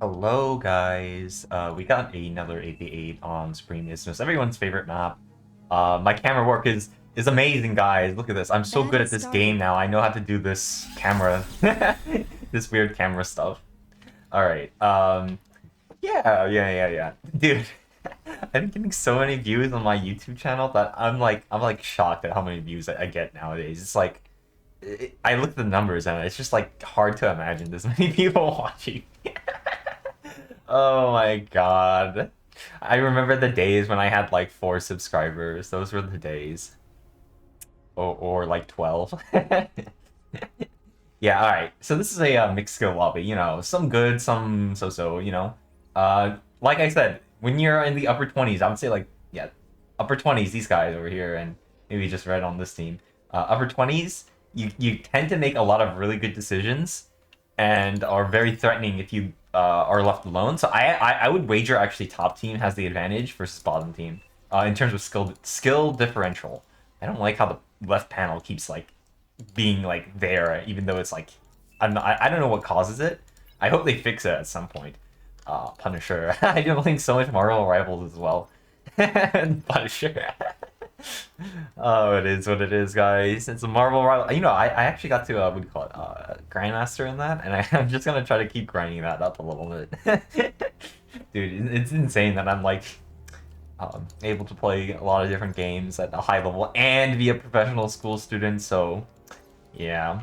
Hello guys, we got another 8v8 on Supreme Isthmus, everyone's favorite map. My camera work is amazing, guys. Look at this. I'm so good at this game now. I know how to do this camera, this weird camera stuff. All right. Yeah. Dude, I've been getting so many views on my YouTube channel that I'm like shocked at how many views I get nowadays. It's like I look at the numbers and it's just like hard to imagine this many people watching. Oh my god. I remember the days when I had like 4 subscribers. Those were the days. Or like 12. Yeah, alright. So this is a mixed skill lobby. You know, some good, some so-so, you know. Like I said, when you're in the upper 20s, I would say like, yeah, upper 20s, these guys over here, and maybe just red on this team. Upper 20s, you tend to make a lot of really good decisions and are very threatening if you are left alone. So I would wager actually top team has the advantage versus bottom team in terms of skill differential. I don't like how the left panel keeps like being like there, even though it's like I don't know what causes it. I hope they fix it at some point. Punisher. I do think so much Marvel Rivals as well. Punisher. Oh, it is what it is, guys. It's a Marvel rival. You know, I actually got to what do you call it, Grandmaster in that, and I'm just gonna try to keep grinding that up a little bit. Dude, it's insane that I'm like able to play a lot of different games at a high level and be a professional school student. So, yeah,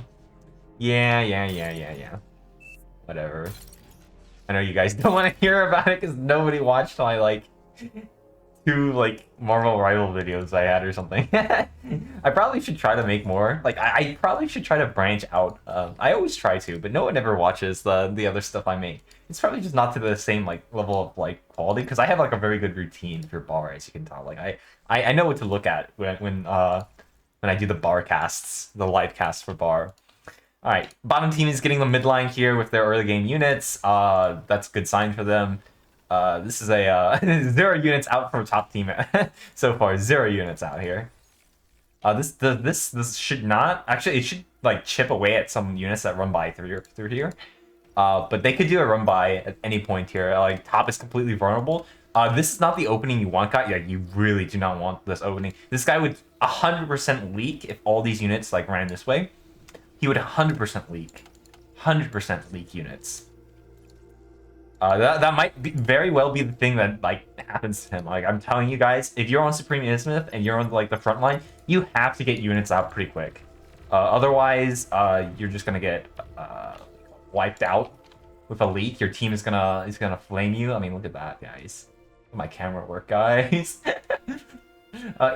yeah. Whatever. I know you guys don't want to hear about it because nobody watched my like 2 like Marvel Rival videos I had or something. I probably should try to make more. Like I probably should try to branch out. I always try to, but no one ever watches the other stuff I make. It's probably just not to the same like level of like quality because I have like a very good routine for bar, as you can tell. Like I know what to look at when I do the bar casts, the live casts for bar. All right, bottom team is getting the mid line here with their early game units. That's a good sign for them. This is a 0 units out from top team so far. 0 units out here. This should not actually. It should like chip away at some units that run by through here. But they could do a run by at any point here. Like top is completely vulnerable. This is not the opening you want, guy. Yeah, you really do not want this opening. This guy would 100% leak if all these units like ran this way. He would 100% leak. 100% leak units. That might very well be the thing that like happens to him. Like I'm telling you guys, if you're on Supreme Isthmus and you're on like the front line, you have to get units out pretty quick. Otherwise, you're just gonna get wiped out with a leak. Your team is gonna flame you. I mean, look at that, guys. Look at my camera work, guys.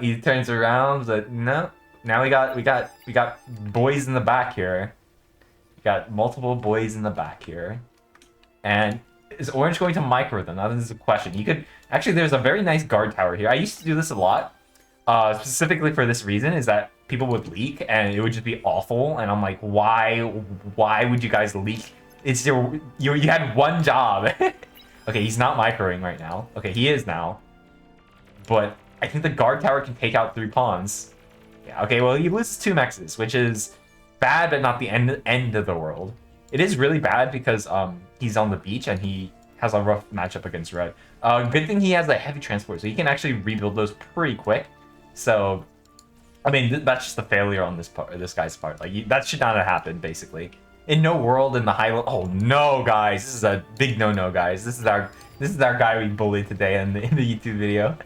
He turns around, but no. Now we got boys in the back here. We got multiple boys in the back here, and is Orange going to micro them? Now this is a question. You could actually. There's a very nice guard tower here. I used to do this a lot, specifically for this reason: is that people would leak and it would just be awful. And I'm like, why would you guys leak? It's you had one job. Okay, he's not microing right now. Okay, he is now, but I think the guard tower can take out 3 pawns. Yeah, okay, well, he loses 2 mexes, which is bad, but not the end of the world. It is really bad because he's on the beach and he has a rough matchup against red. Good thing he has a heavy transport, so he can actually rebuild those pretty quick. So, I mean, that's just a failure on this guy's part. Like, that should not have happened, basically. In no world in the high level. Oh no, guys, this is a big no-no, guys. This is our guy we bullied today in the YouTube video.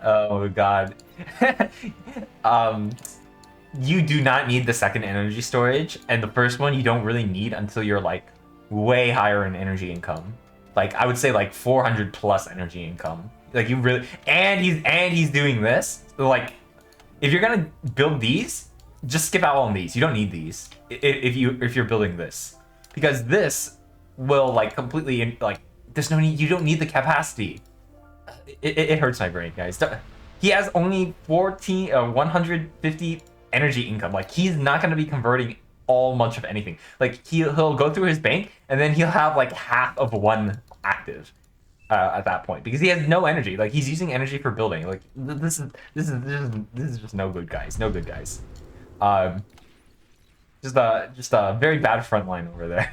Oh god. You do not need the second energy storage, and the first one you don't really need until you're like way higher in energy income. Like I would say like 400 plus energy income. Like you really and he's doing this. Like if you're gonna build these, just skip out on these. You don't need these if you're building this, because this will like completely like there's no need. You don't need the capacity. It hurts my brain, guys. He has only 150 energy income. Like he's not going to be converting much of anything. Like he'll go through his bank and then he'll have like half of 1 active at that point because he has no energy. Like he's using energy for building. Like this is just no good, guys. No good, guys. Just a very bad front line over there.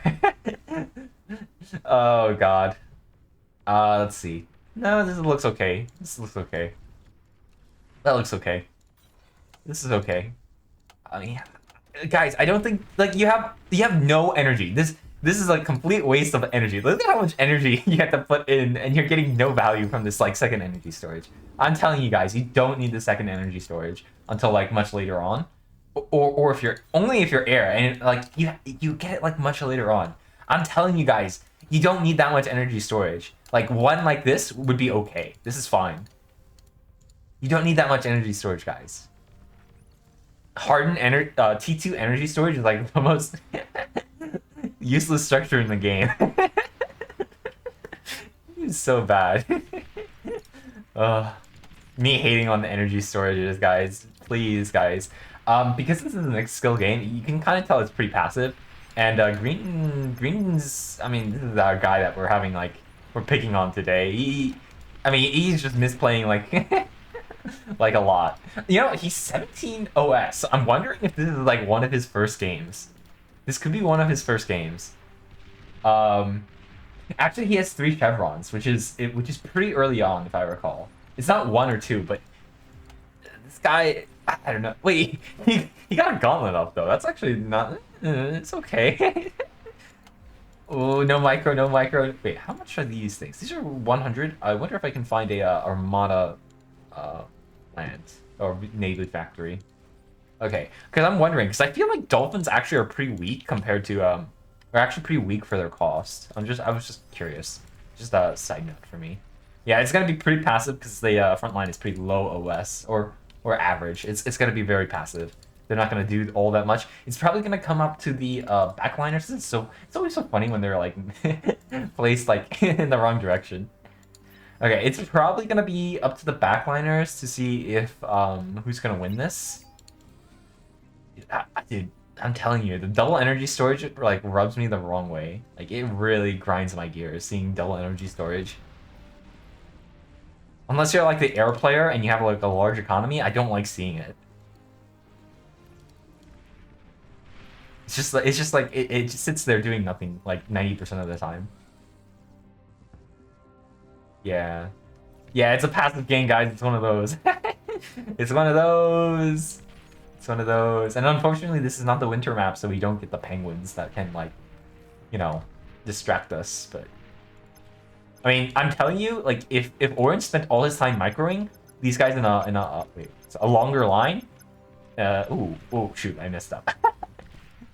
Oh god. Let's see. No, this looks okay. This looks okay. That looks okay. This is okay. I mean, guys, I don't think like you have no energy. This is a complete waste of energy. Look at how much energy you have to put in, and you're getting no value from this like second energy storage. I'm telling you guys, you don't need the second energy storage until like much later on, or if you're only if you're air and like you get it like much later on. I'm telling you guys, you don't need that much energy storage. Like one like this would be okay. This is fine. You don't need that much energy storage, guys. Hardened T2 energy storage is like the most useless structure in the game. It's so bad. Me hating on the energy storages, guys. Please, guys. Because this is a skill game, you can kind of tell it's pretty passive. And Green's, I mean, this is our guy that we're picking on today. He's just misplaying like like a lot. You know, he's 17 OS. So I'm wondering if this is like one of his first games. This could be one of his first games. Actually, he has 3 chevrons, which is pretty early on, if I recall. It's not 1 or 2, but this guy, I don't know. Wait, he got a gauntlet up though. That's actually not. It's okay. Oh, no micro, no micro. Wait, how much are these things? These are 100. I wonder if I can find a Armada land or Navy factory. Okay, because I'm wondering, because I feel like dolphins actually are pretty weak compared to are actually pretty weak for their cost. I was just curious. Just a side note for me. Yeah, it's gonna be pretty passive because the front line is pretty low OS or average. It's gonna be very passive. They're not gonna do all that much. It's probably gonna come up to the backliners. So it's always so funny when they're like placed like in the wrong direction. Okay, it's probably gonna be up to the backliners to see if who's gonna win this. Dude, I'm telling you, the double energy storage like rubs me the wrong way. Like it really grinds my gears seeing double energy storage. Unless you're like the air player and you have like a large economy, I don't like seeing it. It's just like it just sits there doing nothing like 90% of the time. Yeah. Yeah, it's a passive game, guys. It's one of those. It's one of those. It's one of those. And unfortunately, this is not the winter map, so we don't get the penguins that can, like, you know, distract us. But I mean, I'm telling you, like, if Orange spent all his time microing these guys in a longer line. Oh shoot, I messed up.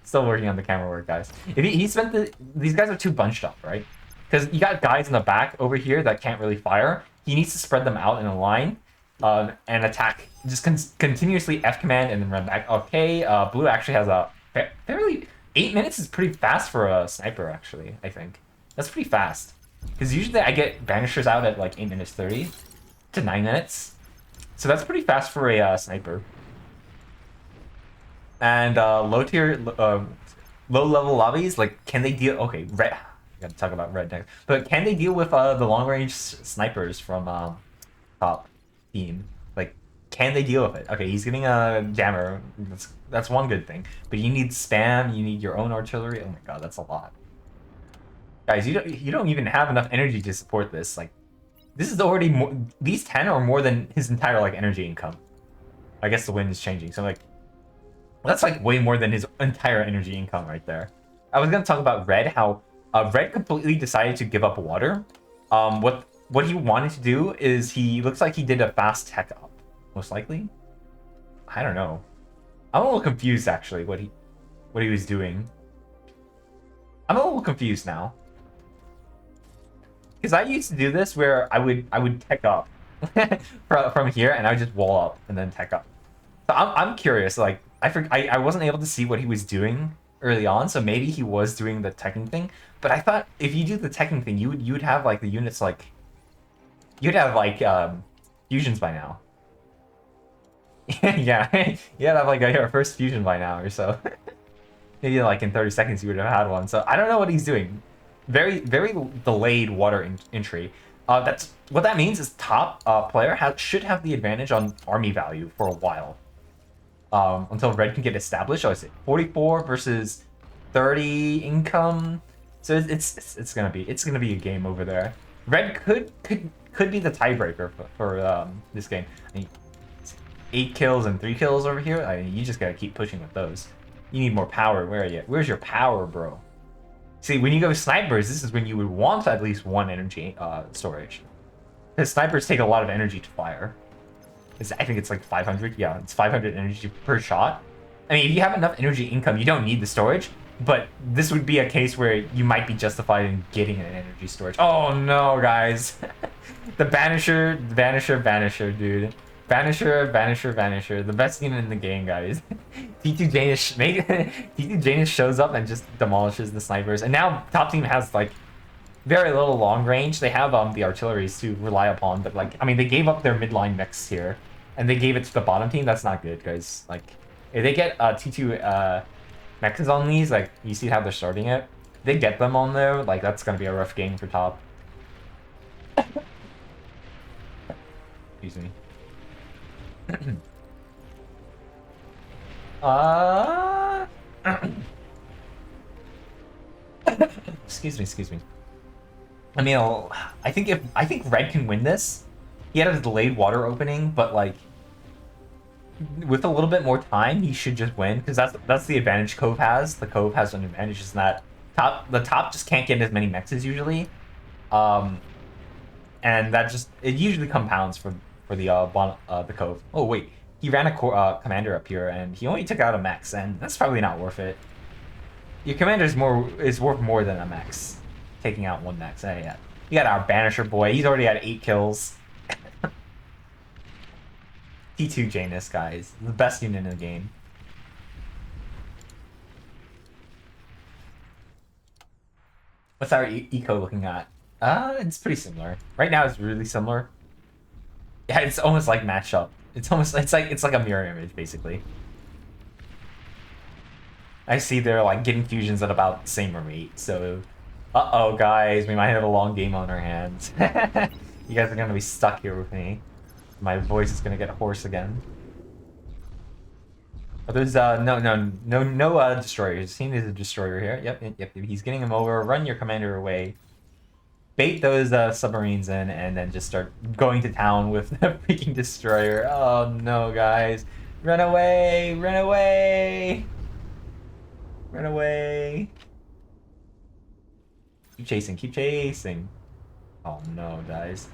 Still working on the camera work, guys. If he spent these guys are too bunched up, right? Because you got guys in the back over here that can't really fire. He needs to spread them out in a line and attack. Just continuously F command and then run back. Okay, Blue actually has a fairly... 8 minutes is pretty fast for a sniper, actually, I think. That's pretty fast. Because usually I get banishers out at like 8 minutes 30 to 9 minutes. So that's pretty fast for a sniper. And low-level lobbies, like, can they deal... Okay, red... I gotta talk about red next. But can they deal with the long-range snipers from top team? Like, can they deal with it? Okay, he's getting a jammer. That's one good thing. But you need spam, you need your own artillery. Oh my god, that's a lot. Guys, you don't even have enough energy to support this. Like, this is already more... These 10 are more than his entire, like, energy income. I guess the wind is changing, so, like... That's like way more than his entire energy income right there. I was gonna talk about Red, how Red completely decided to give up water. What he wanted to do is he looks like he did a fast tech up, most likely. I don't know. I'm a little confused actually what he was doing. I'm a little confused now. Because I used to do this where I would tech up from here and I would just wall up and then tech up. So I'm curious, like I wasn't able to see what he was doing early on, so maybe he was doing the teching thing. But I thought if you do the teching thing, you would have like the units like you'd have like fusions by now. Yeah, you'd have like your first fusion by now or so. Maybe like in 30 seconds you would have had one. So I don't know what he's doing. Very delayed water entry. That's what that means is top player should have the advantage on army value for a while. Until Red can get established. Oh, is it 44 versus 30 income? So it's gonna be a game over there. Red could be the tiebreaker for this game. I mean, 8 kills and 3 kills over here. I mean, you just gotta keep pushing with those. You need more power. Where are you? Where's your power, bro? See, when you go snipers, this is when you would want at least 1 energy storage. Because snipers take a lot of energy to fire. I think it's like 500. Yeah, it's 500 energy per shot. I mean, if you have enough energy income, you don't need the storage. But this would be a case where you might be justified in getting an energy storage. Oh no, guys. The Vanisher, dude. Vanisher. The best unit in the game, guys. T2 Janus shows up and just demolishes the snipers. And now top team has like very little long range. They have the artilleries to rely upon, but like I mean they gave up their midline mechs here, and they gave it to the bottom team. That's not good, guys. Like if they get T2 mechs on these, like you see how they're starting it. If they get them on there, like that's gonna be a rough game for top. Excuse me. Excuse me. I mean, I think Red can win this. He had a delayed water opening, but like with a little bit more time, he should just win because that's the advantage Cove has. The Cove has an advantage is that the top just can't get as many mechs as usually, and that just it usually compounds for the Cove. Oh wait, he ran a commander up here and he only took out a mechs, and that's probably not worth it. Your commander is worth more than a mechs. Taking out 1 mechs. Yeah. You got our Banisher boy. He's already had 8 kills. T2 Janus, guys. The best unit in the game. What's our eco looking at? It's pretty similar. Right now it's really similar. Yeah, it's almost like matched up. It's like a mirror image, basically. I see they're like getting fusions at about the same rate, so uh-oh, guys, we might have a long game on our hands. You guys are gonna be stuck here with me. My voice is gonna get hoarse again. Oh, there's no destroyers. He needs a destroyer here. Yep. He's getting him over. Run your commander away. Bait those submarines in, and then just start going to town with the freaking destroyer. Oh no, guys, run away! Run away! Run away! Keep chasing. Oh no, guys.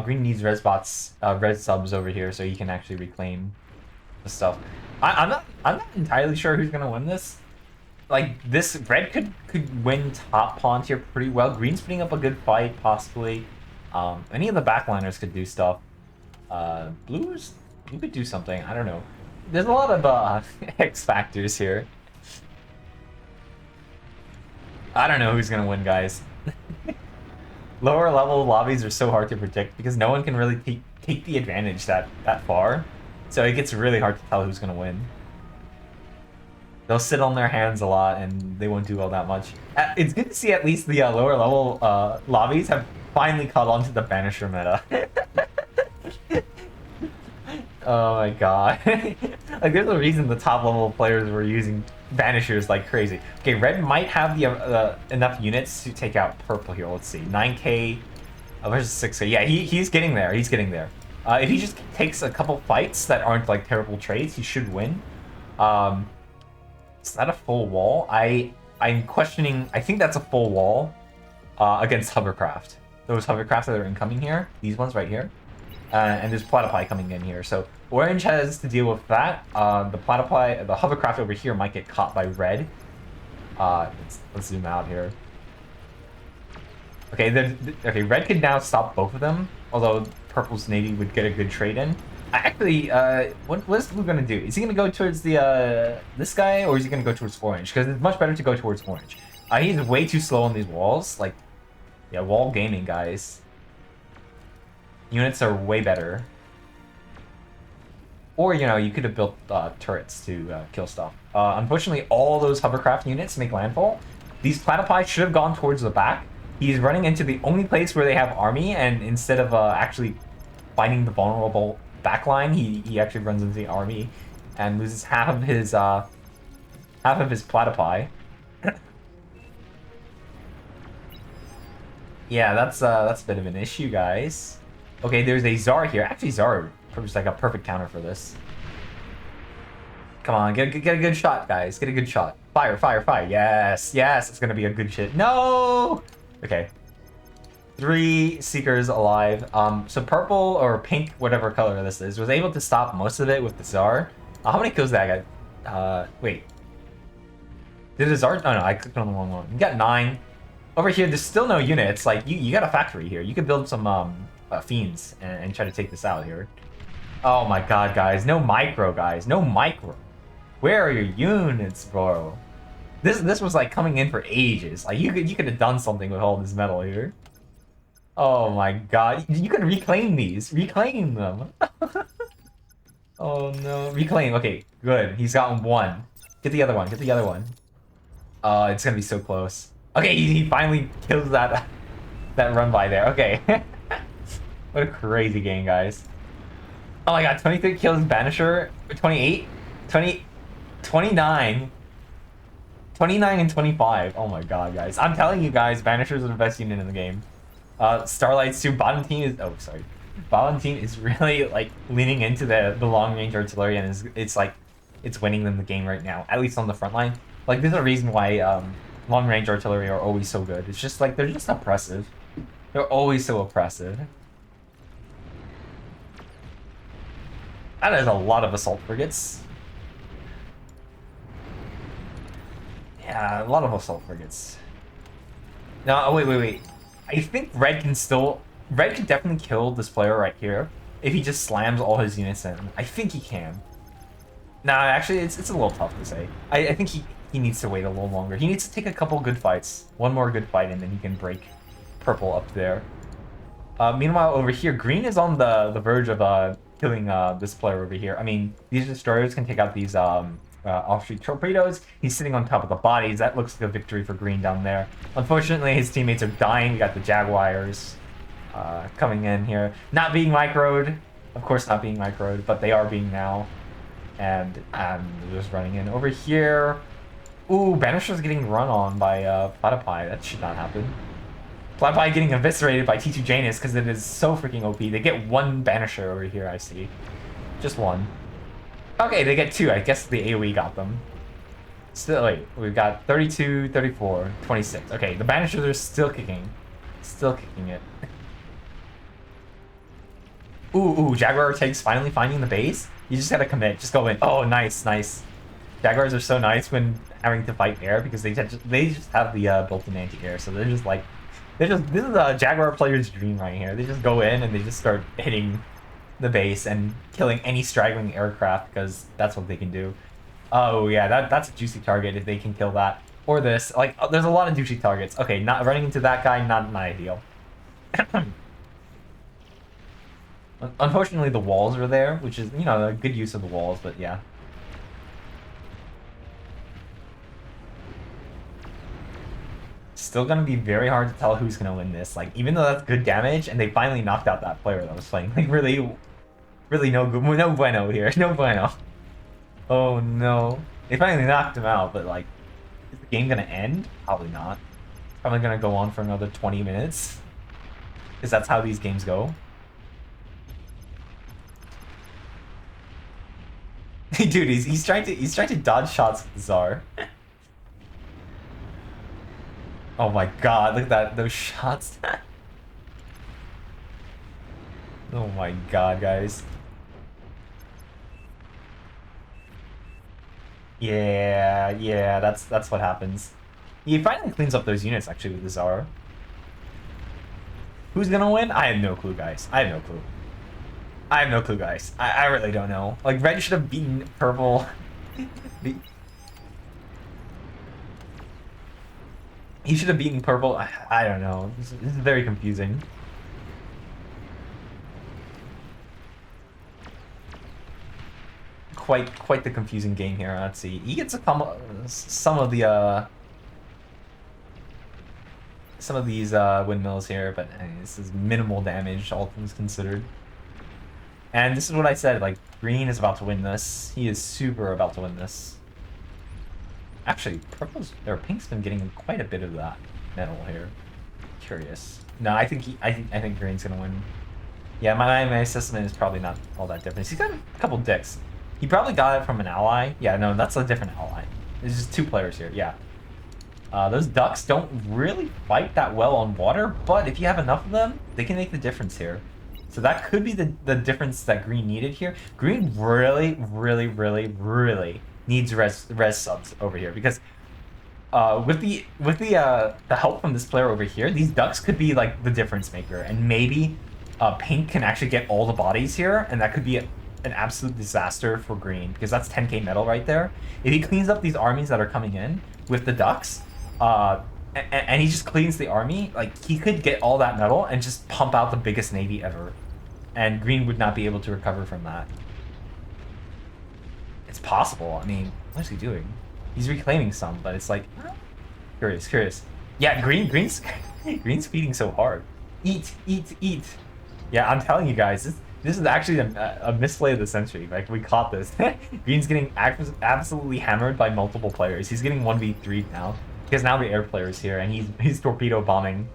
Green needs res bots, res subs over here so he can actually reclaim the stuff. I'm not entirely sure who's gonna win this. Like this, red could win top pawn tier pretty well. Green's putting up a good fight, possibly. Any of the backliners could do stuff. Blues, you could do something. I don't know. There's a lot of X factors here. I don't know who's gonna win, guys. Lower level lobbies are so hard to predict because no one can really take the advantage that far. So it gets really hard to tell who's gonna win. They'll sit on their hands a lot and they won't do all that much. It's good to see at least the lower level lobbies have finally caught on to the Banisher meta. Oh my god. Like there's a reason the top level players were using Banishers like crazy. Okay, red might have the enough units to take out purple here. Let's see. 9k versus 6k. Yeah, he's getting there. He's getting there. If he just takes a couple fights that aren't like terrible trades, he should win. Is that a full wall? I'm questioning. I think that's a full wall against hovercraft. Those hovercrafts that are incoming here. These ones right here. And there's platypi coming in here. So orange has to deal with that. The platypi, the hovercraft over here might get caught by red. Let's zoom out here. Okay, okay, red could now stop both of them. Although purple's navy would get a good trade in. Actually, what is blue gonna do? Is he gonna go towards the this guy, or is he gonna go towards orange? Because it's much better to go towards orange. He's way too slow on these walls. Like, yeah, wall gaming, guys. Units are way better. Or, you know, you could have built turrets to kill stuff. Unfortunately, all those hovercraft units make landfall. These platypi should have gone towards the back. He's running into the only place where they have army, and instead of actually fighting the vulnerable backline, he actually runs into the army and loses half of his platypi. Yeah, that's a bit of an issue, guys. Okay, there's a Zar here. Actually, Zar is like a perfect counter for this. Come on, get a good shot, guys. Get a good shot. Fire, fire, fire. Yes, yes, it's gonna be a good shit. No! Okay. 3 Seekers alive. So purple or pink, whatever color this is, was able to stop most of it with the Tsar. How many kills did that guy? Wait. Did the Tsar? Oh no, I clicked on the wrong one. You got 9. Over here, there's still no units. Like, you got a factory here. You could build some fiends and try to take this out here. Oh my god, guys. No micro, guys. No micro. Where are your units, bro? This was like coming in for ages. Like, you could have done something with all this metal here. Oh my god. You can reclaim these. Reclaim them. Oh no. Reclaim. Okay, good. He's gotten 1. Get the other one. Get the other one. It's gonna be so close. Okay, he finally kills that run by there. Okay. What a crazy game, guys. Oh my god, 23 kills Banisher. 28? 20, 29. 29 and 25. Oh my god, guys. I'm telling you guys, Banishers are the best unit in the game. Starlight's too. Bottom team is bottom team is really like leaning into the long range artillery, and it's winning them the game right now, at least on the front line. Like, there's a reason why long range artillery are always so good. It's just like they're just oppressive. They're always so oppressive. That is a lot of assault frigates. Yeah, a lot of assault frigates. No, oh, wait. I think Red can definitely kill this player right here if he just slams all his units in. I think he can. Nah, actually, it's a little tough to say. I think he needs to wait a little longer. He needs to take a couple good fights. One more good fight, and then he can break purple up there. Meanwhile, over here, green is on the verge of killing this player over here. I mean, these destroyers can take out these off-street torpedoes. He's sitting on top of the bodies. That looks like a victory for green down there. Unfortunately, his teammates are dying. We got the Jaguars coming in here. Not being microed. Of course not being microed, but they are being now. And they're just running in. Over here... Ooh, Banisher's getting run on by Platypi. That should not happen. Platypi getting eviscerated by T2 Janus because it is so freaking OP. They get 1 Banisher over here, I see. Just 1. Okay, they get 2. I guess the AoE got them. Still, wait. We've got 32, 34, 26. Okay, the Banishers are still kicking. Still kicking it. Ooh, Jaguar takes finally finding the base. You just gotta commit. Just go in. Oh, nice, nice. Jaguars are so nice when having to fight air because they just have the built-in anti-air. So they're just like... this is a Jaguar player's dream right here. They just go in and they just start hitting the base and killing any straggling aircraft because that's what they can do. Oh yeah, that's a juicy target if they can kill that. Or this. Like, there's a lot of juicy targets. Okay, not running into that guy, not ideal. Unfortunately, the walls are there, which is, you know, a good use of the walls, but yeah. Still gonna be very hard to tell who's gonna win this. Like, even though that's good damage, and they finally knocked out that player that was playing. Like, really no bueno here. No bueno. Oh no. They finally knocked him out, but like, is the game gonna end? Probably not. It's probably gonna go on for another 20 minutes. Because that's how these games go. Dude, he's trying to dodge shots with the Tsar. Oh my god, look at those shots. Oh my god, guys. Yeah, that's what happens. He finally cleans up those units actually with the Tsar. Who's gonna win? I have no clue, guys. I have no clue. I have no clue, guys. I really don't know. Like, red should have beaten purple. He should have beaten purple. I don't know. This is very confusing. Quite the confusing game here. Let's see. He gets some of these windmills here, but this is minimal damage, all things considered. And this is what I said. Like, green is about to win this. He is super about to win this. Actually, pink's been getting quite a bit of that metal here. Curious. No, I think Green's gonna win. Yeah, my assessment is probably not all that different. He's got a couple dicks. He probably got it from an ally. Yeah, no, that's a different ally. There's just 2 players here. Yeah. Those ducks don't really fight that well on water, but if you have enough of them, they can make the difference here. So that could be the difference that Green needed here. Green really, really, really, really needs res subs over here because with the help from this player over here, these ducks could be like the difference maker, and maybe Pink can actually get all the bodies here, and that could be an absolute disaster for Green because that's 10k metal right there. If he cleans up these armies that are coming in with the ducks, and he just cleans the army, like he could get all that metal and just pump out the biggest navy ever, and Green would not be able to recover from that. It's possible. I mean, what is he doing? He's reclaiming some, but it's like curious. Yeah, Green's feeding so hard. Eat. Yeah, I'm telling you guys, this is actually a misplay of the century. Like, we caught this. Green's getting absolutely hammered by multiple players. He's getting 1v3 now because now the air player's here and he's torpedo bombing.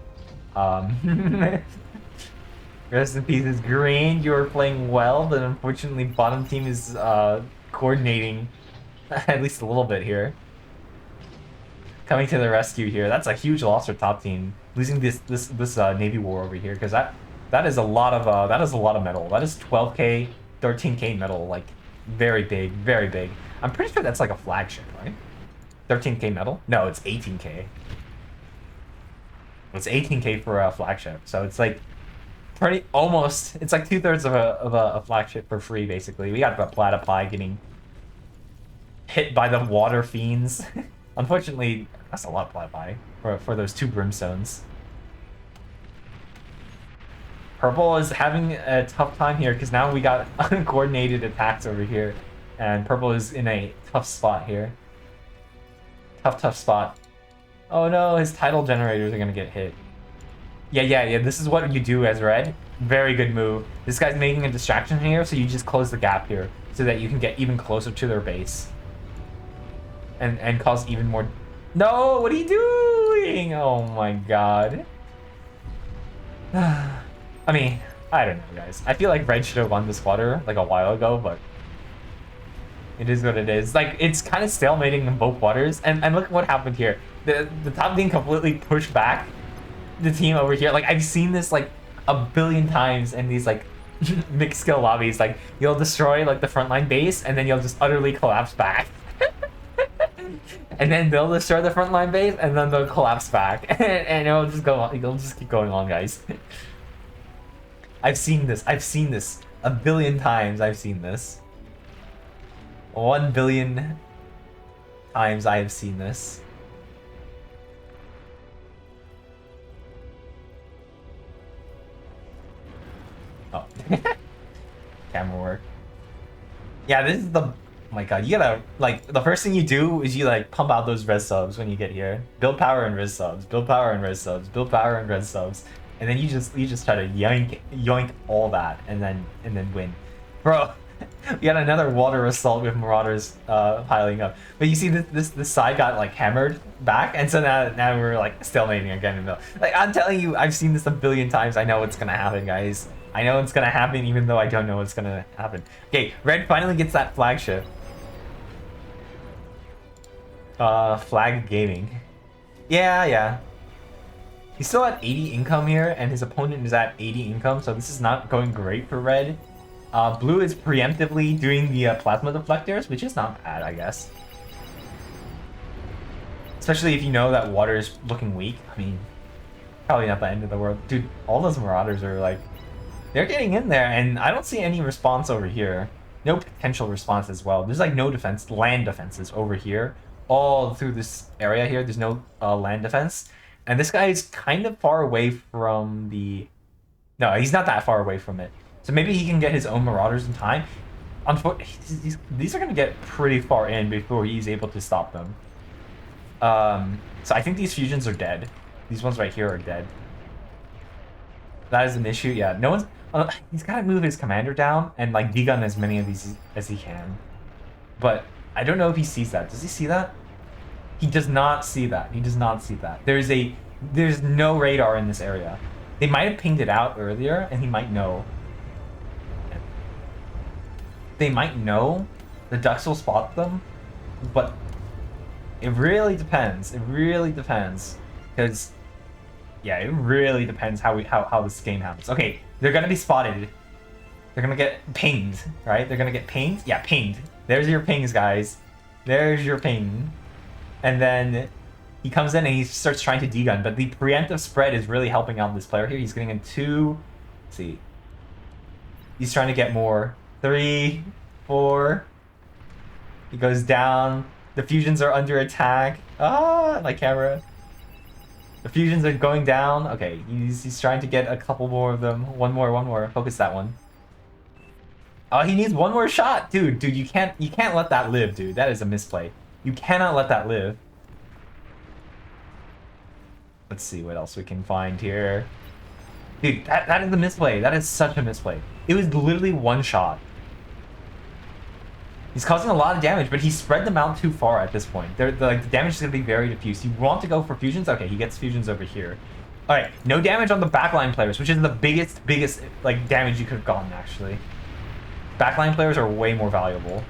Rest in pieces, Green. You're playing well, but unfortunately, bottom team is coordinating at least a little bit here. Coming to the rescue here. That's a huge loss for top team. Losing this navy war over here because that is a lot of metal. That is 12k, 13k metal. Like very big, very big. I'm pretty sure that's like a flagship, right? 13k metal? No, it's 18k. It's 18k for a flagship. So it's like pretty almost. It's like 2/3 of a flagship for free basically. We got the platypi getting hit by the water fiends. Unfortunately, that's a lot of platypi for those 2 brimstones. Purple is having a tough time here because now we got uncoordinated attacks over here, and Purple is in a tough spot here. Tough spot. Oh no, his tidal generators are gonna get hit. Yeah. This is what you do as red. Very good move. This guy's making a distraction here, so you just close the gap here so that you can get even closer to their base. And cause even more... No, what are you doing? Oh my god. I mean, I don't know, guys. I feel like red should have won this water like a while ago, but it is what it is. Like, it's kind of stalemating in both waters. And look at what happened here. The top team completely pushed back the team over here. Like, I've seen this like a billion times in these like mixed skill lobbies. Like, you'll destroy like the frontline base and then you'll just utterly collapse back. And then they'll destroy the frontline base and then they'll collapse back. And it'll just go on. It'll just keep going on, guys. I've seen this a billion times. I've seen this 1 billion times. I have seen this. Oh. Camera work. Yeah, this is the... Oh my god, you gotta, like, the first thing you do is you, like, pump out those res subs when you get here. Build power and res subs, build power and res subs, build power and res subs. And then you just try to yoink all that and then win. Bro, we got another water assault with marauders piling up. But you see this side got like hammered back, and so now we're like stalemating again in the middle. Like, I'm telling you, I've seen this a billion times. I know what's gonna happen, guys. I know it's gonna happen even though I don't know what's gonna happen. Okay, red finally gets that flagship. Flag gaming. Yeah. He's still at 80 income here, and his opponent is at 80 income, so this is not going great for red. Blue is preemptively doing the plasma deflectors, which is not bad, I guess. Especially if you know that water is looking weak. I mean, probably not the end of the world. Dude, all those marauders are like... They're getting in there, and I don't see any response over here. No potential response as well. There's like no defense, land defenses over here. All through this area here, there's no land defense. And this guy is kind of far away from the... No, he's not that far away from it. So maybe he can get his own marauders in time. Unfortunately, these are going to get pretty far in before he's able to stop them. So I think these fusions are dead. These ones right here are dead. That is an issue. Yeah, no one's... he's got to move his commander down and like degun as many of these as he can. But I don't know if he sees that. Does he see that? He does not see that. He does not see that. There's a There's no radar in this area. They might have pinged it out earlier, and he might know. They might know. The ducks will spot them, but it really depends. It really depends, because yeah, it really depends how this game happens. Okay, they're gonna be spotted. They're gonna get pinged, right? They're gonna get pinged. Yeah, pinged. There's your pings, guys. There's your ping. And then he comes in and he starts trying to degun, but the preemptive spread is really helping out this player here. He's getting in 2. Let's see. He's trying to get more. 3, 4. He goes down. The fusions are under attack. Ah, my camera. The fusions are going down. Okay, he's trying to get a couple more of them. One more. Focus that one. Oh, he needs one more shot, dude. You can't let that live, dude. That is a misplay. You cannot let that live. Let's see what else we can find here. Dude, that is a misplay. That is such a misplay. It was literally one shot. He's causing a lot of damage, but he spread them out too far at this point. The damage is going to be very diffuse. You want to go for fusions? Okay, he gets fusions over here. All right, no damage on the backline players, which is the biggest like damage you could have gotten, actually. Backline players are way more valuable.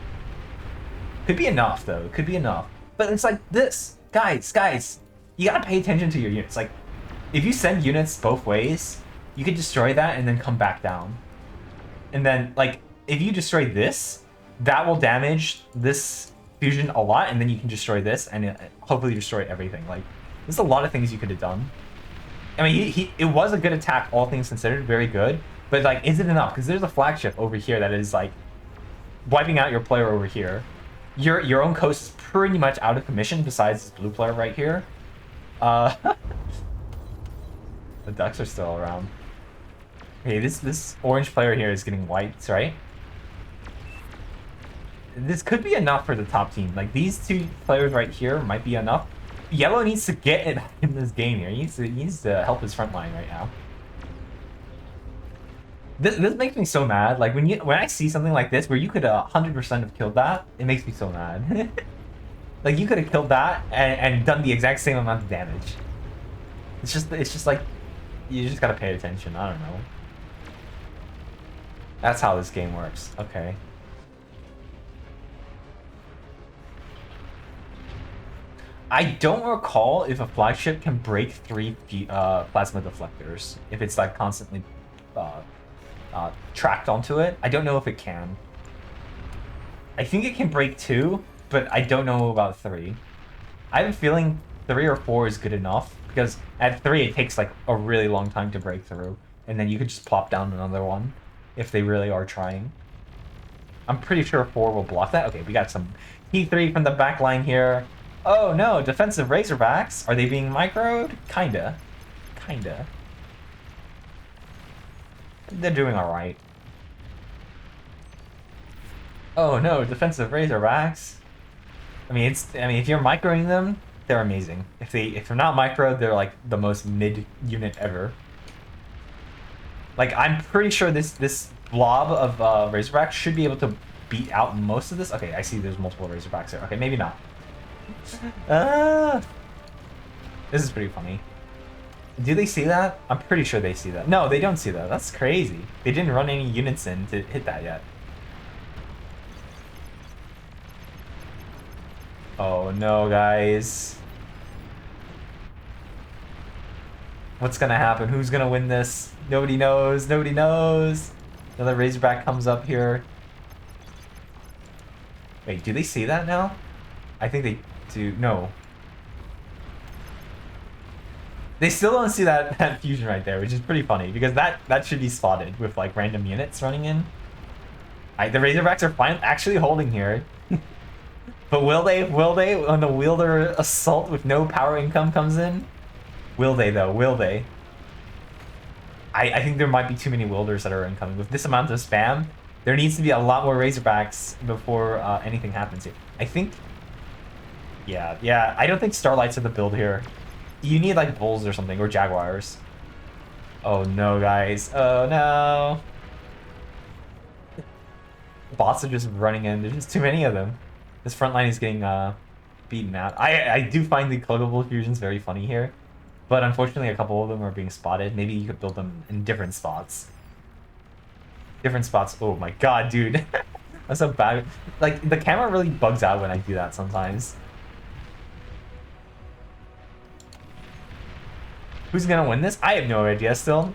Could be enough, though. Could be enough. But it's like this. Guys, you gotta pay attention to your units. Like, if you send units both ways, you could destroy that and then come back down. And then, like, if you destroy this, that will damage this fusion a lot, and then you can destroy this and hopefully destroy everything. Like, there's a lot of things you could have done. I mean, it was a good attack, all things considered, very good. But, like, is it enough? Because there's a flagship over here that is, like, wiping out your player over here. Your own coast is pretty much out of commission besides this blue player right here. The ducks are still around. Okay, this orange player here is getting wiped, right? This could be enough for the top team. Like, these 2 players right here might be enough. Yellow needs to get it in this game here. He needs to help his front line right now. This makes me so mad. Like, when I see something like this where you could 100% have killed that, it makes me so mad. Like, you could have killed that and done the exact same amount of damage. It's just like, you just gotta pay attention. I don't know. That's how this game works. Okay. I don't recall if a flagship can break 3 plasma deflectors if it's like constantly tracked onto it. I don't know if it can. I think it can break 2, but I don't know about 3. I have a feeling 3 or 4 is good enough, because at 3 it takes like a really long time to break through, and then you could just plop down another one if they really are trying. I'm pretty sure 4 will block that. Okay, we got some T3 from the back line here. Oh no, defensive Razorbacks. Are they being microed? Kinda. They're doing alright. Oh no, defensive Razorbacks. I mean, if you're microing them, they're amazing. If they're not microed, they're like the most mid unit ever. Like, I'm pretty sure this blob of Razorbacks should be able to beat out most of this. Okay, I see there's multiple Razorbacks there. Okay, maybe not. This is pretty funny. Do they see that? I'm pretty sure they see that. No, they don't see that. That's crazy. They didn't run any units in to hit that yet. Oh no, guys. What's gonna happen? Who's gonna win this? Nobody knows. Nobody knows. Another Razorback comes up here. Wait, do they see that now? I think they do. No. They still don't see that fusion right there, which is pretty funny, because that should be spotted with like random units running in. The Razorbacks are actually holding here. But will they when the wielder assault with no power income comes in? Will they though? Will they? I think there might be too many wielders that are incoming. With this amount of spam, there needs to be a lot more Razorbacks before anything happens here. I think... Yeah, I don't think Starlights are the build here. You need like Bulls or something, or Jaguars. Oh no, guys. Oh no. Bots are just running in. There's just too many of them. This front line is getting beaten out. I do find the clickable fusions very funny here. But unfortunately, a couple of them are being spotted. Maybe you could build them in different spots. Different spots. Oh my god, dude. That's so bad. Like, the camera really bugs out when I do that sometimes. Who's gonna win this? I have no idea still.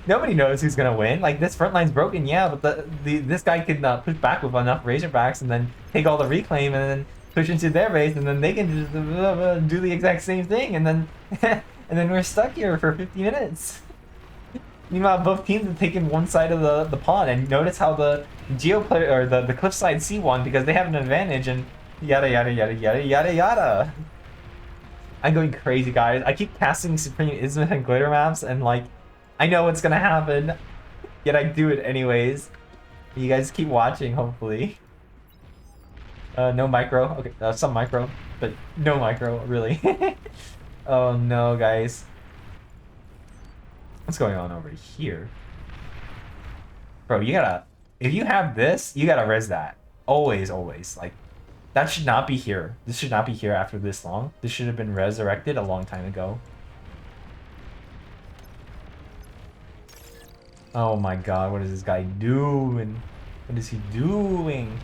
Nobody knows who's gonna win. Like, this front line's broken, yeah, but this guy could push back with enough Razorbacks and then take all the reclaim and then push into their base, and then they can just do the exact same thing, and then and then we're stuck here for 50 minutes. Meanwhile, both teams have taken one side of the pond, and notice how the Geo player or the cliffside C won because they have an advantage, and yada yada yada yada yada yada. I'm going crazy, guys. I keep casting Supreme Ismuth and Glitter maps, and like, I know what's gonna happen, yet I do it anyways. You guys keep watching, hopefully. No micro. Okay, some micro, but no micro, really. Oh no, guys. What's going on over here? Bro, you gotta... If you have this, you gotta res that. Always, always. Like, that should not be here. This should not be here after this long. This should have been resurrected a long time ago. Oh my god, what is this guy doing? What is he doing?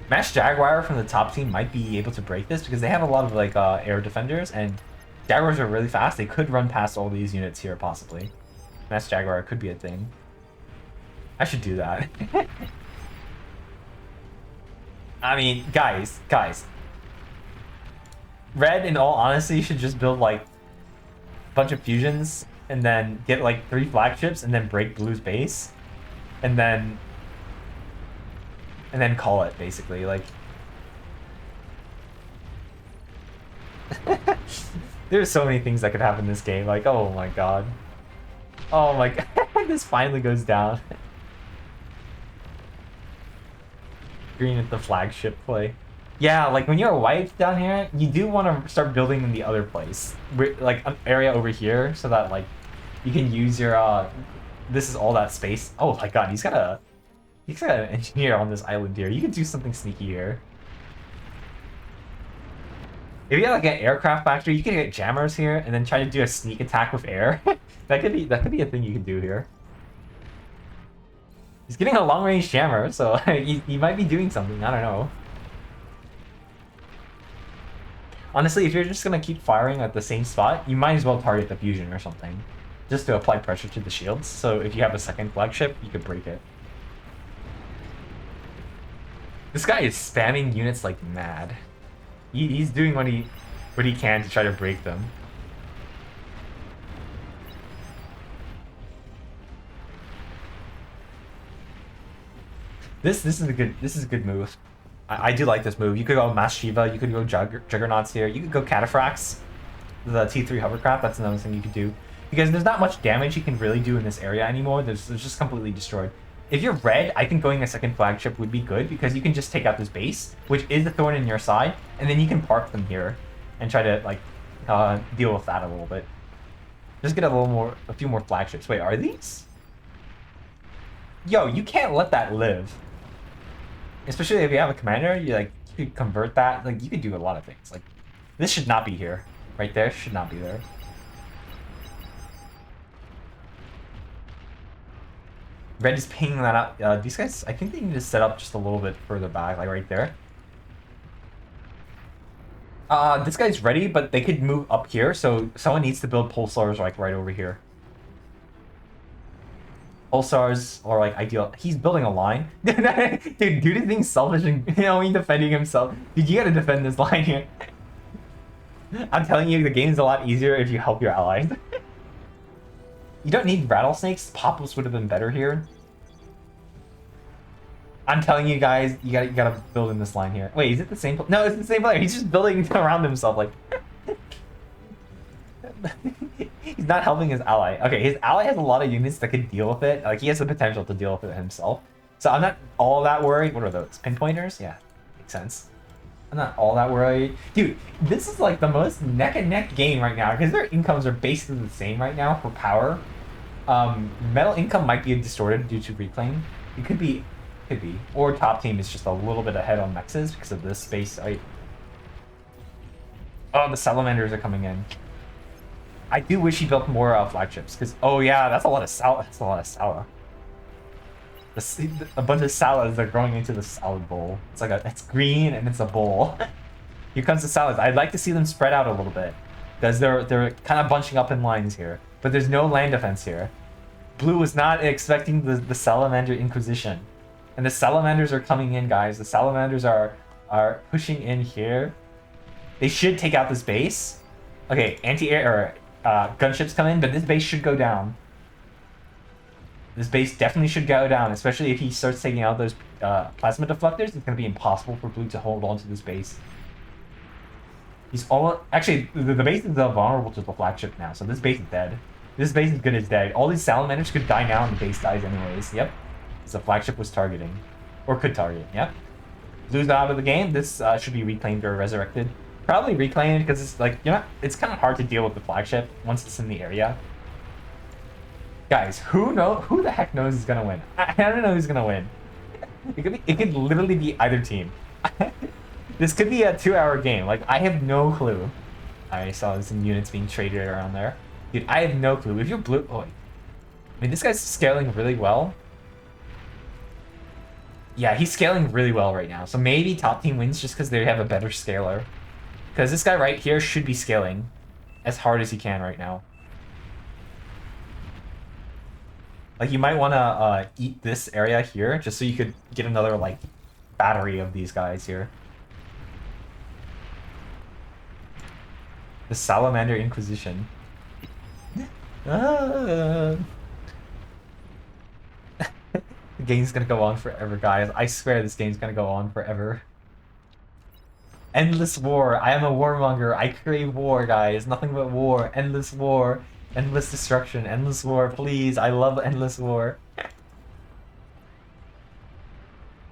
Mash Jaguar from the top team might be able to break this because they have a lot of like air defenders, and Jaguars are really fast. They could run past all these units here possibly. Mash Jaguar could be a thing. I should do that. I mean, guys. Red, in all honesty, should just build like a bunch of fusions and then get like 3 flagships and then break Blue's base, and then call it, basically. Like, there's so many things that could happen in this game. Like, oh my god. Oh my god. This finally goes down. Green at the flagship play. Yeah, like when you're white down here, you do want to start building in the other place. Like an area over here so that like you can use your this is all that space. Oh my god, he's got an engineer on this island here. You could do something sneaky here. If you had like an aircraft factory, you could get jammers here and then try to do a sneak attack with air. that could be a thing you could do here. He's getting a long range jammer, so he might be doing something. I don't know. Honestly, if you're just gonna keep firing at the same spot, you might as well target the fusion or something, just to apply pressure to the shields. So if you have a second flagship, you could break it. This guy is spamming units like mad. He's doing what he can to try to break them. This is a good move. I do like this move. You could go Mass Shiva, you could go Juggernauts here, you could go Cataphracts, the T3 hovercraft. That's another thing you could do, because there's not much damage you can really do in this area anymore. There's just completely destroyed. If you're red, I think going a second flagship would be good because you can just take out this base, which is the thorn in your side, and then you can park them here and try to like deal with that a little bit. Just get a few more flagships. Wait, are these? Yo, you can't let that live. Especially if you have a commander, you could convert that. Like, you could do a lot of things. Like, this should not be here. Right there should not be there. Red is pinging that out. These guys, I think they need to set up just a little bit further back, like right there. This guy's ready, but they could move up here, so someone needs to build pulsars like right over here. Pulsars are like ideal. He's building a line. Dude, dude is being selfish and only defending himself. Dude, you gotta defend this line here. I'm telling you, the game's a lot easier if you help your allies. You don't need rattlesnakes. Pop-ups would have been better here. I'm telling you guys, you gotta build in this line here. Wait, is it the same? No, it's the same player. He's just building around himself. Like, he's not helping his ally. Okay, his ally has a lot of units that could deal with it. Like, he has the potential to deal with it himself. So I'm not all that worried. What are those? Pinpointers? Yeah, makes sense. I'm not all that worried. Dude, this is like the most neck and neck game right now because their incomes are basically the same right now for power. Metal income might be distorted due to reclaim. It could be. Or top team is just a little bit ahead on mexes because of this space. Oh, the salamanders are coming in. I do wish he built more flagships, because oh yeah, that's a lot of salad. That's a lot of salad. A bunch of salads are growing into the salad bowl. It's green and it's a bowl. Here comes the salads. I'd like to see them spread out a little bit, because they're kind of bunching up in lines here. But there's no land defense here. Blue was not expecting the salamander inquisition, and the salamanders are coming in, guys. The salamanders are pushing in here. They should take out this base. Okay, anti-air or gunships come in, but this base should go down. This base definitely should go down, especially if he starts taking out those plasma deflectors. It's going to be impossible for Blue to hold on to this base. He's all actually the base is vulnerable to the flagship now, so this base is dead. This base is good as dead. All these salamanders could die now, and the base dies anyways. Yep, so the flagship was targeting, or could target. Yep. Blue's out of the game. This should be reclaimed or resurrected. Probably reclaimed because it's like it's kind of hard to deal with the flagship once it's in the area. Guys, who the heck knows who's gonna win? I don't know who's gonna win. It could literally be either team. This could be a 2-hour game. Like, I have no clue. I saw some units being traded around there. Dude, I have no clue. If you're Blue, I mean, this guy's scaling really well. Yeah, he's scaling really well right now. So maybe top team wins just because they have a better scaler. Because this guy right here should be scaling as hard as he can right now. Like, you might want to eat this area here just so you could get another, like, battery of these guys here. The Salamander Inquisition. The game's gonna go on forever, guys. I swear this game's gonna go on forever. Endless war. I am a warmonger. I crave war, guys. Nothing but war. Endless war. Endless destruction. Endless war. Please. I love endless war.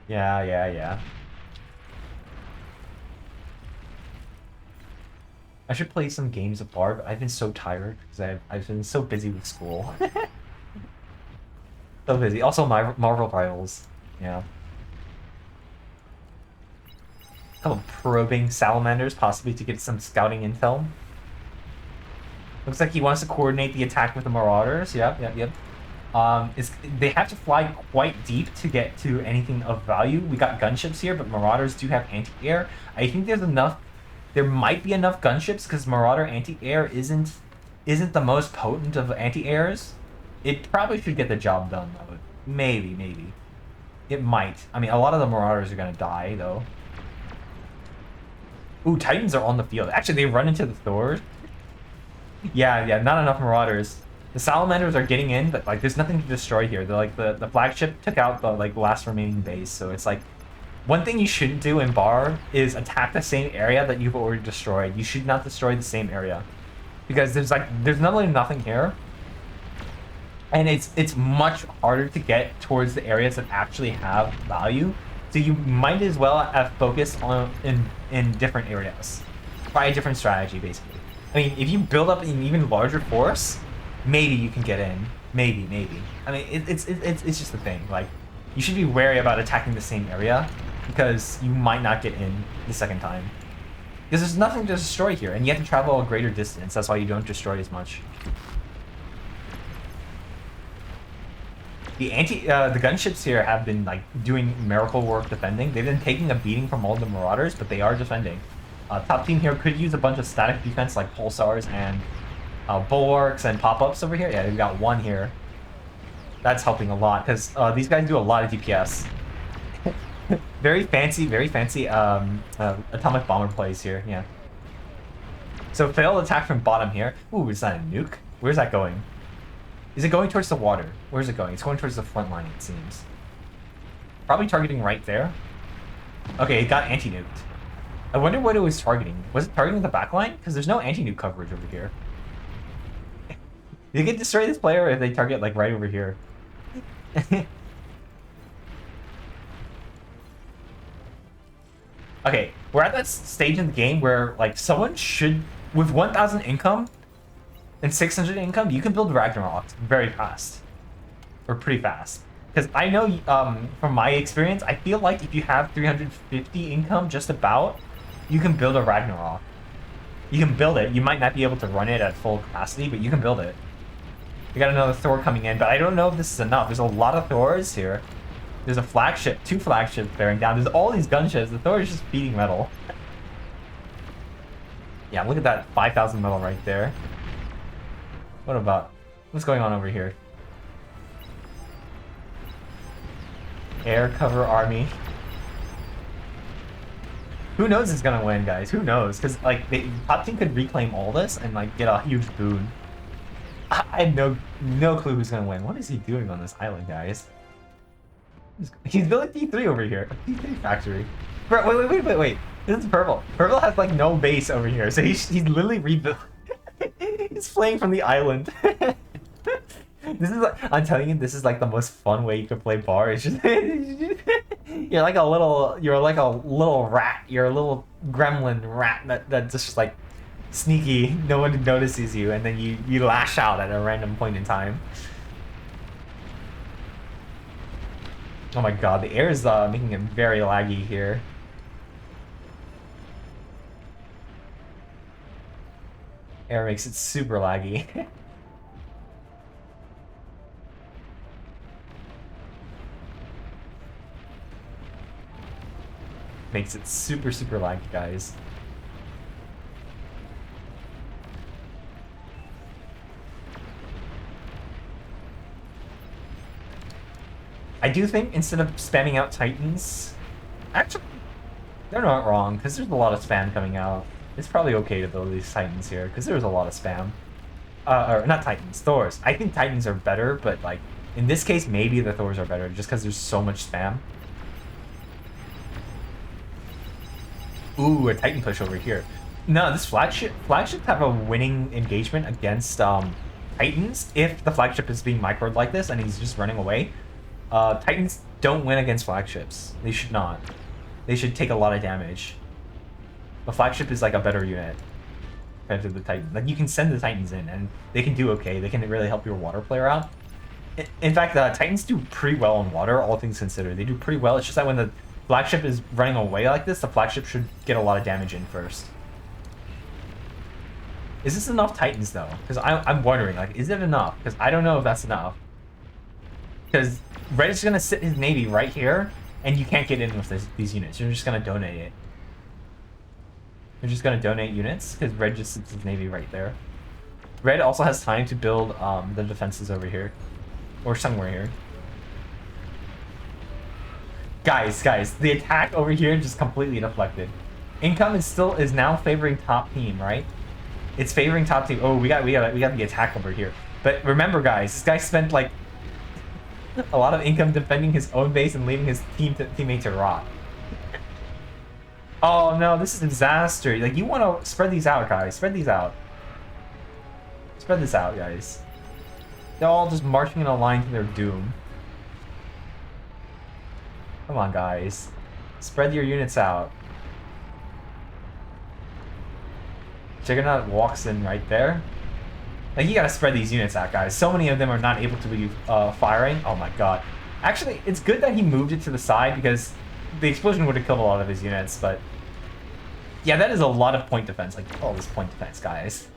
Yeah. I should play some games of Bar, but I've been so tired because I've been so busy with school. So busy. Also, my Marvel Rivals. Yeah. A couple probing salamanders, possibly to get some scouting intel. Looks like he wants to coordinate the attack with the Marauders. Yep. They have to fly quite deep to get to anything of value. We got gunships here, but Marauders do have anti-air. I think there's enough. There might be enough gunships because Marauder anti-air isn't the most potent of anti-airs. It probably should get the job done though. Maybe. It might. I mean, a lot of the Marauders are gonna die though. Ooh, Titans are on the field. Actually, they run into the Thors. Yeah, not enough Marauders. The Salamanders are getting in, but like, there's nothing to destroy here. They're like the flagship took out the like last remaining base, so it's like one thing you shouldn't do in Bar is attack the same area that you've already destroyed. You should not destroy the same area because there's not only nothing here, and it's much harder to get towards the areas that actually have value. So you might as well have focused on in different areas. Try a different strategy, basically. I mean, if you build up an even larger force, maybe you can get in. Maybe. I mean, it's just the thing. Like, you should be wary about attacking the same area because you might not get in the second time. Because there's nothing to destroy here, and you have to travel a greater distance. That's why you don't destroy as much. The gunships here have been like doing miracle work defending. They've been taking a beating from all the Marauders, but they are defending. Top team here could use a bunch of static defense like pulsars and bulwarks and pop-ups over here. Yeah, they've got one here. That's helping a lot because these guys do a lot of DPS. very fancy atomic bomber plays here. Yeah. So failed attack from bottom here. Ooh, is that a nuke? Where's that going? Is it going towards the water? Where's it going? It's going towards the front line, it seems. Probably targeting right there. Okay, it got anti-nuked. I wonder what it was targeting. Was it targeting the back line? Because there's no anti-nuke coverage over here. You can destroy this player if they target like right over here. Okay, we're at that stage in the game where like someone should, with 1,000 income and 600 income, you can build Ragnarok very fast. Or pretty fast. Because I know from my experience, I feel like if you have 350 income just about, you can build a Ragnarok. You can build it. You might not be able to run it at full capacity, but you can build it. We got another Thor coming in, but I don't know if this is enough. There's a lot of Thors here. There's a flagship, 2 flagships bearing down. There's all these gunships. The Thor is just feeding metal. Yeah, look at that 5,000 metal right there. What about... What's going on over here? Air cover army. Who knows who's gonna win, guys? Who knows? Because, like, the top team could reclaim all this and, like, get a huge boon. I have no clue who's gonna win. What is he doing on this island, guys? He's building D3 over here. A D3 factory. Bro, wait. This is Purple. Purple has, like, no base over here, so he's literally rebuilt. He's playing from the island. This is like, I'm telling you, this is like the most fun way you could play bar. It's just you're like a little rat. You're a little gremlin rat that just like sneaky. No one notices you, and then you lash out at a random point in time. Oh my god, the air is making it very laggy here. Air makes it super laggy. Makes it super laggy, guys. I do think instead of spamming out Titans, actually, they're not wrong, because there's a lot of spam coming out. It's probably okay to build these Titans here, because there's a lot of spam. Or not Titans, Thors. I think Titans are better, but like, in this case, maybe the Thors are better, just because there's so much spam. Ooh, a Titan push over here. No, this flagship have a winning engagement against Titans if the flagship is being microed like this and he's just running away. Titans don't win against flagships. They should not. They should take a lot of damage. The flagship is like a better unit compared to the Titan. Like, you can send the Titans in and they can do okay. They can really help your water player out. In fact, Titans do pretty well on water, all things considered. They do pretty well. It's just that when the flagship is running away like this, the flagship should get a lot of damage in first. Is this enough Titans, though? Because I'm wondering, like, is it enough? Because I don't know if that's enough. Because Red is going to sit his navy right here, and you can't get in with these units. You're just going to donate it. You're just going to donate units, because Red just sits his navy right there. Red also has time to build the defenses over here. Or somewhere here. Guys, the attack over here just completely deflected. Income is now favoring top team, right? It's favoring top team. Oh, we got the attack over here. But remember, guys, this guy spent like a lot of income defending his own base and leaving his teammate to rot. Oh no, this is a disaster. Like, you want to spread these out, guys. Spread these out. Spread this out, guys. They're all just marching in a line to their doom. Come on, guys. Spread your units out. Juggernaut walks in right there. Like, you gotta spread these units out, guys. So many of them are not able to be firing. Oh my god. Actually, it's good that he moved it to the side because the explosion would have killed a lot of his units, but... yeah, that is a lot of point defense. Like, all this point defense, guys.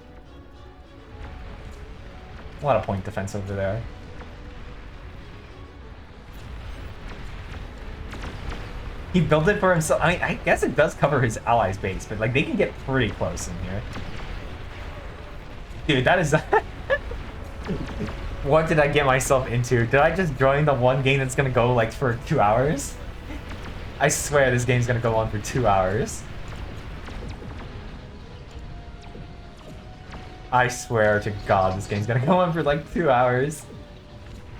A lot of point defense over there. He built it for himself. I mean, I guess it does cover his allies' base, but like, they can get pretty close in here. Dude, that is... What did I get myself into? Did I just join the one game that's gonna go like for 2 hours? I swear this game's gonna go on for 2 hours. I swear to God, this game's gonna go on for like 2 hours.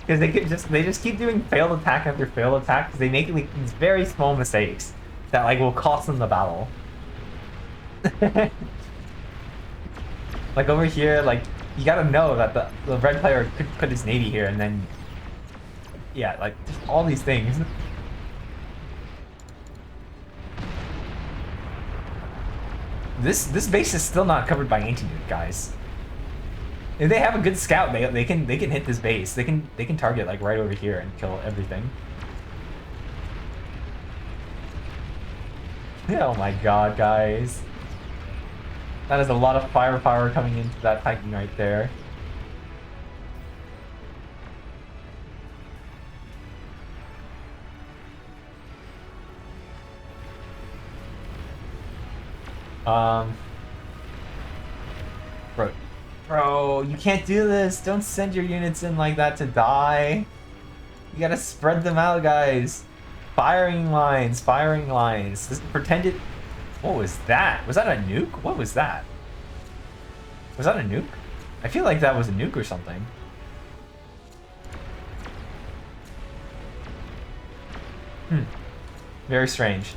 Because they just keep doing failed attack after failed attack because they make like these very small mistakes that like will cost them the battle. Like over here, like you gotta know that the red player could put his navy here and then yeah, like just all these things. This base is still not covered by anti-nuke, guys. If they have a good scout, they can hit this base. They can target like right over here and kill everything. Oh my god, guys. That is a lot of firepower coming into that Titan right there. Bro, you can't do this. Don't send your units in like that to die. You gotta spread them out, guys. Firing lines, firing lines. This pretended. What was that? Was that a nuke? What was that? Was that a nuke? I feel like that was a nuke or something. Very strange.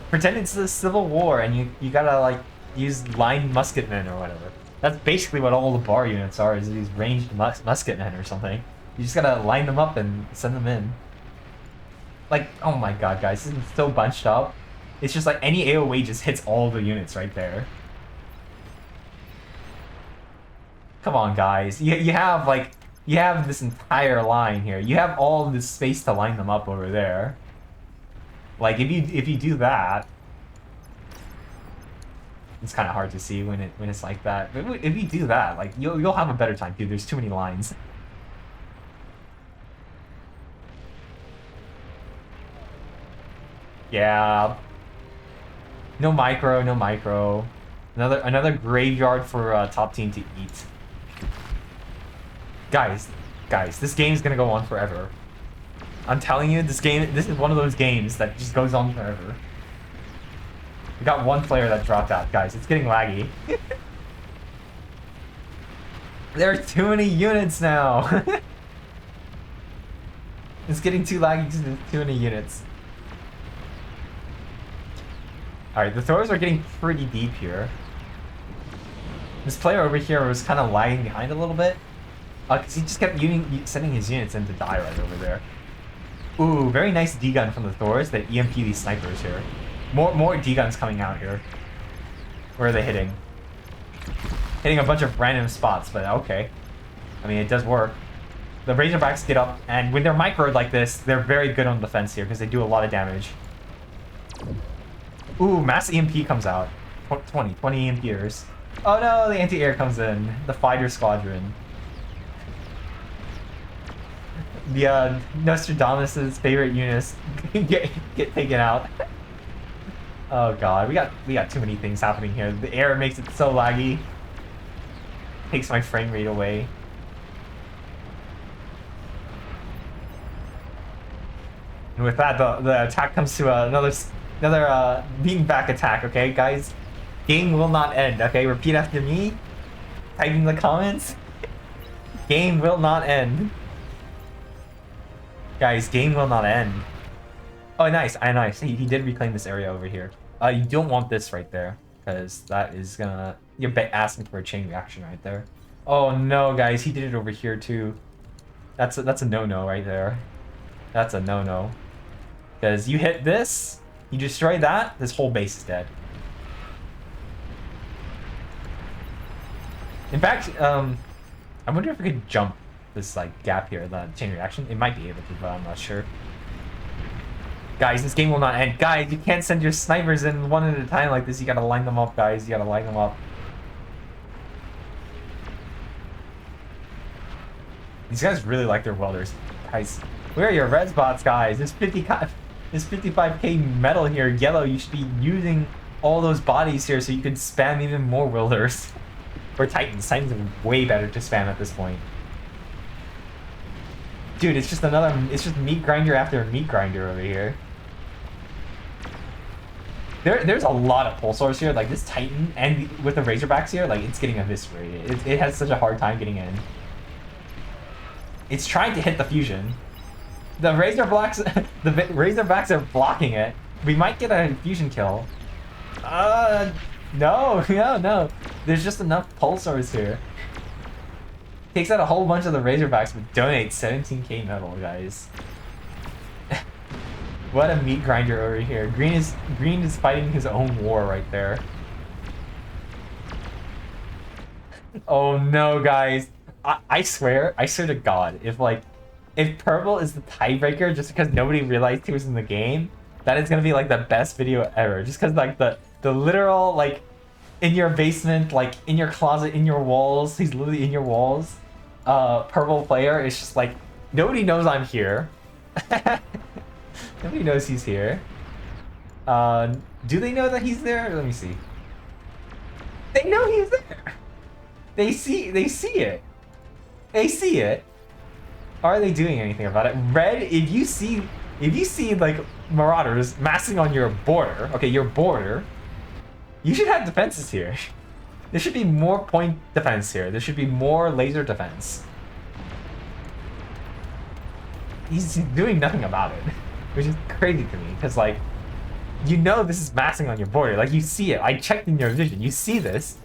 Pretend it's the Civil War and you gotta like use line musketmen or whatever. That's basically what all the bar units are, is these ranged musketmen or something. You just gotta line them up and send them in. Like, oh my god, guys, this is so bunched up. It's just like any AoE just hits all the units right there. Come on, guys. You have like, you have this entire line here. You have all this space to line them up over there. Like, if you do that, it's kind of hard to see when it's like that. But if you do that, like you'll have a better time, dude. There's too many lines. Yeah. No micro, no micro. Another graveyard for top team to eat. Guys, this game's gonna go on forever. I'm telling you, this is one of those games that just goes on forever. We got one player that dropped out, guys. It's getting laggy. There are too many units now. It's getting too laggy because there's too many units. Alright, the throwers are getting pretty deep here. This player over here was kind of lagging behind a little bit. Because he just kept sending his units in to die right over there. Ooh, very nice D-gun from the Thors that EMP these snipers here. More D-guns coming out here. Where are they hitting? Hitting a bunch of random spots, but okay. I mean, it does work. The Razorbacks get up, and when they're microed like this, they're very good on defense here because they do a lot of damage. Ooh, mass EMP comes out. 20 EMPers. Oh no, the anti-air comes in. The fighter squadron. The Nostradamus' favorite units get taken out. Oh god, we got too many things happening here. The air makes it so laggy. Takes my frame rate away. And with that, the attack comes to another beaten back attack. Okay, guys, game will not end. Okay, repeat after me. Type in the comments. Game will not end. Guys, game will not end. Oh, nice. Nice. He did reclaim this area over here. You don't want this right there, because that is gonna... You're asking for a chain reaction right there. Oh no, guys, he did it over here too. That's a no-no right there. That's a no-no. Because you hit this, you destroy that, this whole base is dead. In fact, I wonder if we could jump this like gap here, the chain reaction. It might be able to, but I'm not sure. Guys, this game will not end. Guys, you can't send your snipers in one at a time like this. You gotta line them up, guys. You gotta line them up. These guys really like their welders. Guys, where are your red spots, guys? There's 55k metal here. Yellow, you should be using all those bodies here so you can spam even more welders. Or Titans. Titans are way better to spam at this point. Dude, it's just meat grinder after meat grinder over here. There's a lot of pulsars here, like this Titan, and with the Razorbacks here, like it's getting eviscerated. It has such a hard time getting in. It's trying to hit the fusion. The Razorbacks are blocking it. We might get a fusion kill. No. There's just enough pulsars here. Takes out a whole bunch of the Razorbacks, but donates 17k metal, guys. What a meat grinder over here. Green is fighting his own war right there. Oh no, guys. I swear to God, if purple is the tiebreaker just because nobody realized he was in the game, that is gonna be like the best video ever. Just because like the literal like in your basement, like in your closet, in your walls. He's literally in your walls. Purple player is just like, nobody knows I'm here. Nobody knows he's here. Do they know that he's there? Let me see. They know he's there. They see it. They see it. Are they doing anything about it? Red, if you see like marauders massing on your border, okay, your border, you should have defenses here. There should be more point defense here. There should be more laser defense. He's doing nothing about it, which is crazy to me, because like, you know this is massing on your border. Like, you see it. I checked in your vision. You see this.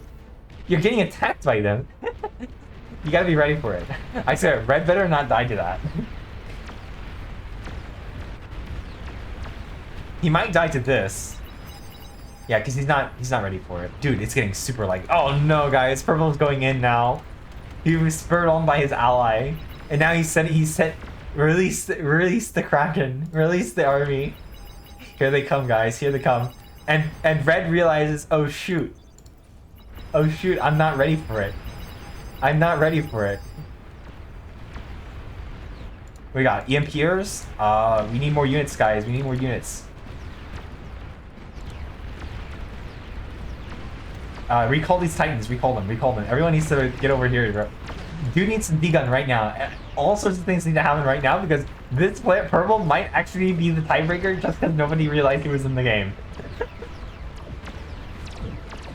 You're getting attacked by them. You gotta be ready for it. I swear, Red better not die to that. He might die to this. Yeah, because he's not ready for it. Dude, it's getting super like, oh no, guys, Purple's going in now. He was spurred on by his ally, and now he said release the Kraken, release the army. Here they come, guys. Here they come. And Red realizes, oh shoot, I'm not ready for it. I'm not ready for it. We got EMPers. We need more units, guys. We need more units. Recall these Titans. Recall them. Recall them. Everyone needs to get over here, bro. Dude needs some D-gun right now. All sorts of things need to happen right now because this player, Purple, might actually be the tiebreaker just because nobody realized he was in the game.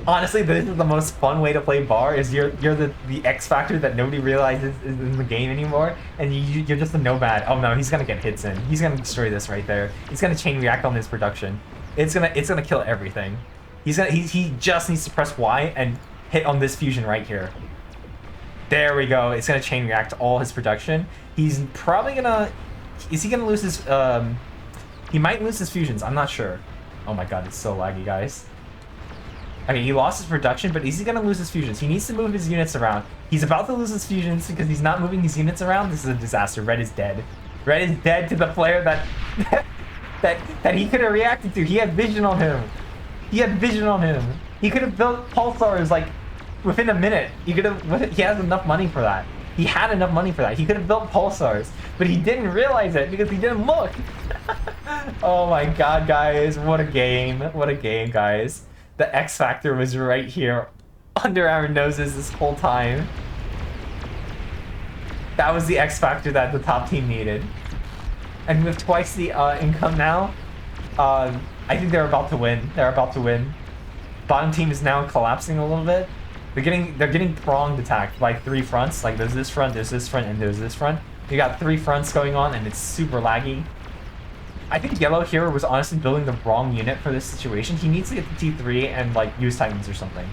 Honestly, this is the most fun way to play Bar, is you're the X factor that nobody realizes is in the game anymore, and you're just a nomad. Oh no, he's gonna get hits in. He's gonna destroy this right there. He's gonna chain react on his production. It's gonna kill everything. He just needs to press Y and hit on this fusion right here. There we go. It's gonna chain react all his production. He's probably gonna... Is he gonna lose his... He might lose his fusions. I'm not sure. Oh my god, it's so laggy, guys. Okay, he lost his production, but is he gonna lose his fusions? He needs to move his units around. He's about to lose his fusions because he's not moving his units around. This is a disaster. Red is dead. Red is dead to the player that that he could have reacted to. He had vision on him. He had vision on him. He could have built pulsars like within a minute. He has enough money for that. He had enough money for that. He could have built pulsars, but he didn't realize it because he didn't look. Oh my god, guys. What a game. What a game, guys. The X Factor was right here under our noses this whole time. That was the X Factor that the top team needed. And with twice the income now, I think they're about to win. They're about to win. Bottom team is now collapsing a little bit. They're getting pronged attacked by 3 fronts. Like there's this front, and there's this front. You got 3 fronts going on, and it's super laggy. I think Yellow here was honestly building the wrong unit for this situation. He needs to get the T3 and like use Titans or something.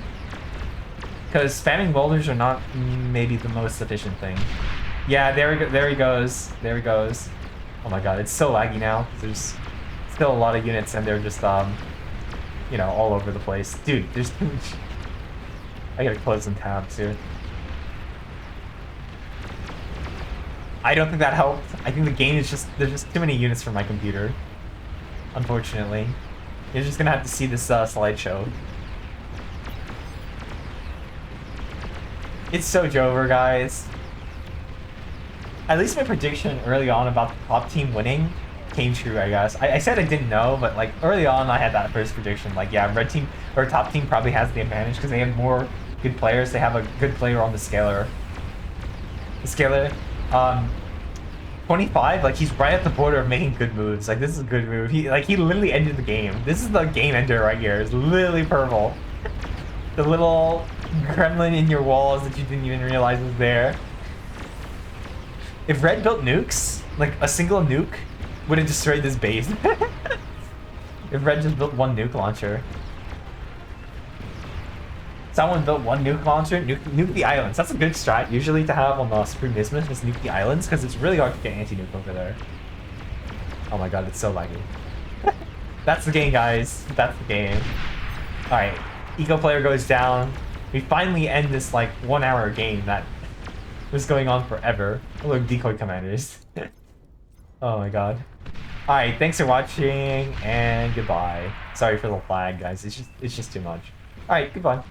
Because spamming welders are not maybe the most efficient thing. Yeah, there he goes. There he goes. Oh my god, it's so laggy now. There's still a lot of units and they're just you know, all over the place. Dude, there's I gotta close some tabs here. I don't think that helped. I think the game is just... There's just too many units for my computer. Unfortunately. You're just gonna have to see this slideshow. It's so Jover, guys. At least my prediction early on about the top team winning came true, I guess. I said I didn't know, but like early on I had that first prediction. Like, yeah, red team or top team probably has the advantage because they have more good players. They have a good player on the scaler. The scaler... 25, like he's right at the border of making good moves. Like this is a good move. He literally ended the game. This is the game ender right here. It's literally Purple. The little gremlin in your walls that you didn't even realize was there. If Red built nukes, like a single nuke would have destroyed this base. If Red just built 1 nuke launcher. Someone built 1 nuke launcher, nuke the islands. That's a good strat usually to have on the Supreme Isthmus, just nuke the islands, because it's really hard to get anti-nuke over there. Oh my god, it's so laggy. That's the game, guys. That's the game. Alright, Eco player goes down. We finally end this like 1-hour game that was going on forever. Oh, look, decoy commanders. Oh my god. Alright, thanks for watching, and goodbye. Sorry for the lag, guys. It's just too much. Alright, goodbye.